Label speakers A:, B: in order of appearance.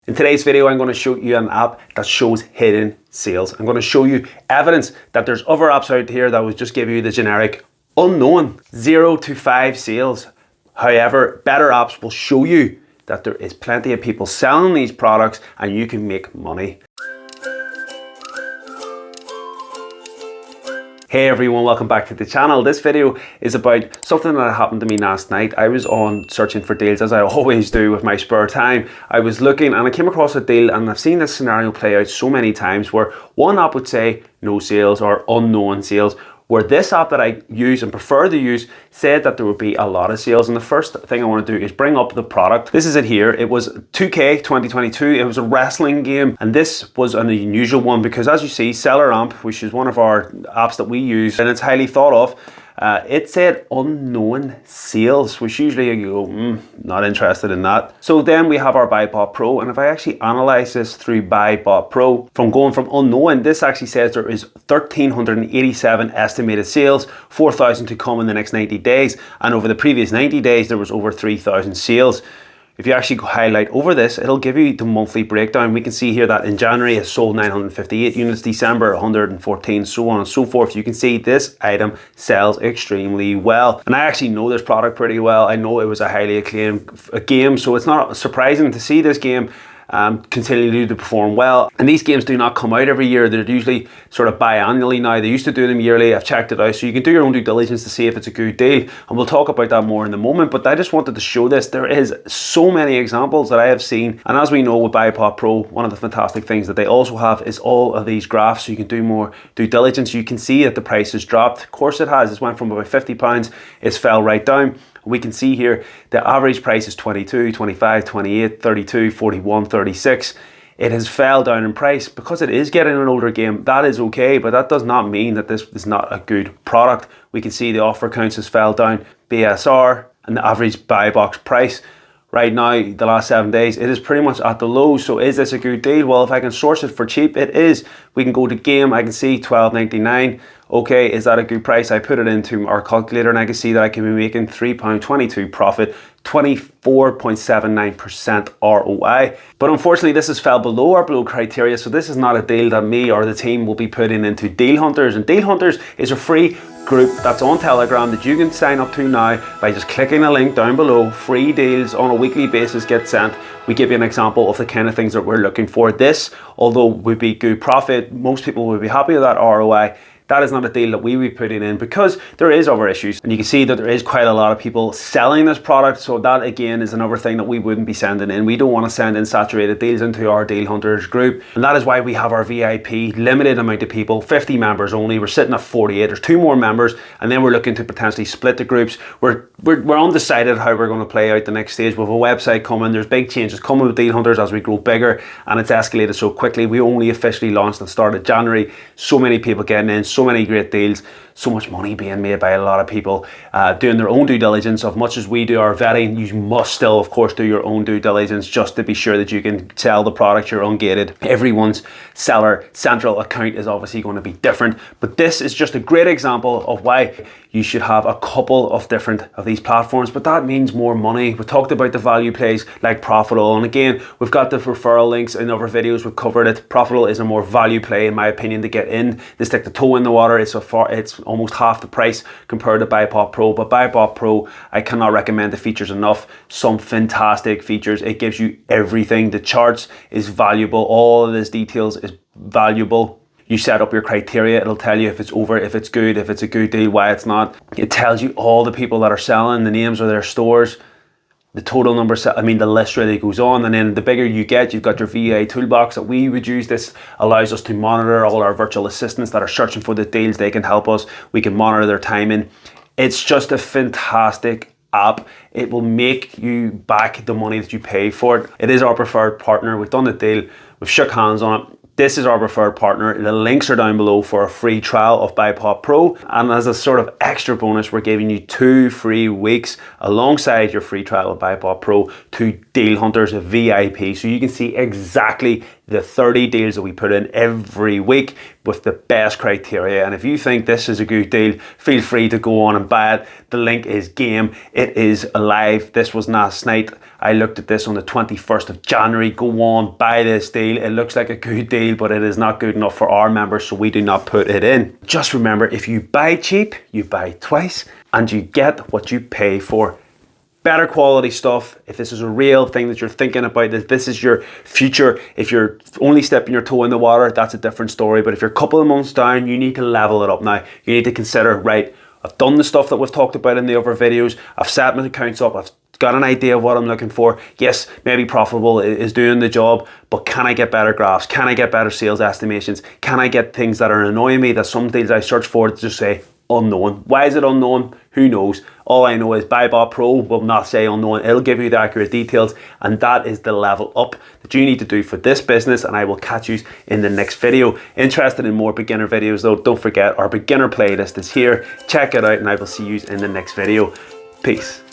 A: In today's video, I'm going to show you an app that shows hidden sales. I'm going to show you evidence that there's other apps out here that will just give you the generic unknown 0 to 5 sales. However, better apps will show you that there is plenty of people selling these products and you can make money. Hey everyone, welcome back to the channel. This video is about something that happened to me last night. I was on searching for deals, as I always do with my spare time. I was looking and I came across a deal, and I've seen this scenario play out so many times where one app would say no sales or unknown sales, where this app that I use and prefer to use said that there would be a lot of sales. And the first thing I want to do is bring up the product. This is it here. It was 2K 2022. It was a wrestling game, and this was an unusual one because, as you see, Sellerboard, which is one of our apps that we use and it's highly thought of, it said unknown sales, which usually you go, not interested in that. So then we have our BuyBot Pro, and if I actually analyze this through BuyBot Pro, from going from unknown, this actually says there is 1,387 estimated sales, 4,000 to come in the next 90 days, and over the previous 90 days there was over 3,000 sales. If you actually highlight over this, it'll give you the monthly breakdown. We can see here that in January it sold 958 units, December 114, so on and so forth. You can see this item sells extremely well. And I actually know this product pretty well. I know it was a highly acclaimed game, so it's not surprising to see this game continue to perform well. And these games do not come out every year. They're usually sort of biannually now. They used to do them yearly. I've checked it out, so you can do your own due diligence to see if it's a good deal, and we'll talk about that more in a moment. But I just wanted to show this. There is so many examples that I have seen, and as we know with BuyBot Pro, one of the fantastic things that they also have is all of these graphs, so you can do more due diligence. You can see that the price has dropped. Of course it has. It went from about £50, it's fell right down. We can see here the average price is 22, 25, 28, 32, 41, 36. It has fell down in price because it is getting an older game. That is okay, but that does not mean that this is not a good product. We can see the offer counts has fell down, BSR, and the average buy box price. Right now, the last 7 days, it is pretty much at the low. So is this a good deal? Well, if I can source it for cheap, it is. We can go to game, I can see $12.99. Okay, is that a good price? I put it into our calculator and I can see that I can be making £3.22 profit, 24.79% ROI. But unfortunately, this has fell below our below criteria. So this is not a deal that me or the team will be putting into Deal Hunters. And Deal Hunters is a free group that's on Telegram that you can sign up to now by just clicking a link down below. Free deals on a weekly basis get sent. We give you an example of the kind of things that we're looking for. This, although would be good profit, most people would be happy with that ROI. That is not a deal that we would be putting in because there is other issues, and you can see that there is quite a lot of people selling this product. So that again is another thing that we wouldn't be sending in. We don't want to send in saturated deals into our Deal Hunters group, and that is why we have our VIP, limited amount of people, 50 members only. We're sitting at 48. There's 2 more members, and then we're looking to potentially split the groups. We're undecided how we're going to play out the next stage. With a website coming, there's big changes coming with Deal Hunters as we grow bigger, and it's escalated so quickly. We only officially launched at the start of January. So many people getting in, so many great deals, so much money being made by a lot of people doing their own due diligence. As much as we do our vetting, you must still of course do your own due diligence just to be sure that you can sell the product. You're ungated. Everyone's seller central account is obviously going to be different, but this is just a great example of why you should have a couple of different of these platforms. But that means more money. We talked about the value plays like PROFITL, and again we've got the referral links in other videos. We've covered it. PROFITL is a more value play in my opinion to get in. They stick the toe in the water. It's almost half the price compared to BuyBot Pro, but BuyBot Pro, I cannot recommend the features enough. Some fantastic features. It gives you everything. The charts is valuable. All of this details is valuable. You set up your criteria. It'll tell you if it's over, if it's good, if it's a good deal, why it's not. It tells you all the people that are selling, the names of their stores, the total number, the list really goes on. And then the bigger you get, you've got your VA toolbox that we would use. This allows us to monitor all our virtual assistants that are searching for the deals. They can help us. We can monitor their timing. It's just a fantastic app. It will make you back the money that you pay for it. It is our preferred partner. We've done the deal. We've shook hands on it. This is our preferred partner. The links are down below for a free trial of BuyBot Pro. And as a sort of extra bonus, we're giving you 2 free weeks alongside your free trial of BuyBot Pro to Deal Hunters VIP. So you can see exactly the 30 deals that we put in every week with the best criteria. And if you think this is a good deal, feel free to go on and buy it. The link is game. It is alive. This was last night. I looked at this on the 21st of January. Go on, buy this deal. It looks like a good deal, but it is not good enough for our members, so we do not put it in. Just remember, if you buy cheap, you buy twice, and you get what you pay for. Better quality stuff. If this is a real thing that you're thinking about, if this is your future, if you're only stepping your toe in the water, that's a different story. But if you're a couple of months down, you need to level it up now. You need to consider, right, I've done the stuff that we've talked about in the other videos. I've set my accounts up. I've got an idea of what I'm looking for. Yes, maybe profitable is doing the job, but can I get better graphs? Can I get better sales estimations? Can I get things that are annoying me, that some deals I search for to just say unknown? Why is it unknown? Who knows? All I know is BuyBot Pro will not say unknown. It'll give you the accurate details, and that is the level up that you need to do for this business. And I will catch you in the next video. Interested in more beginner videos though, don't forget our beginner playlist is here. Check it out, and I will see you in the next video. Peace.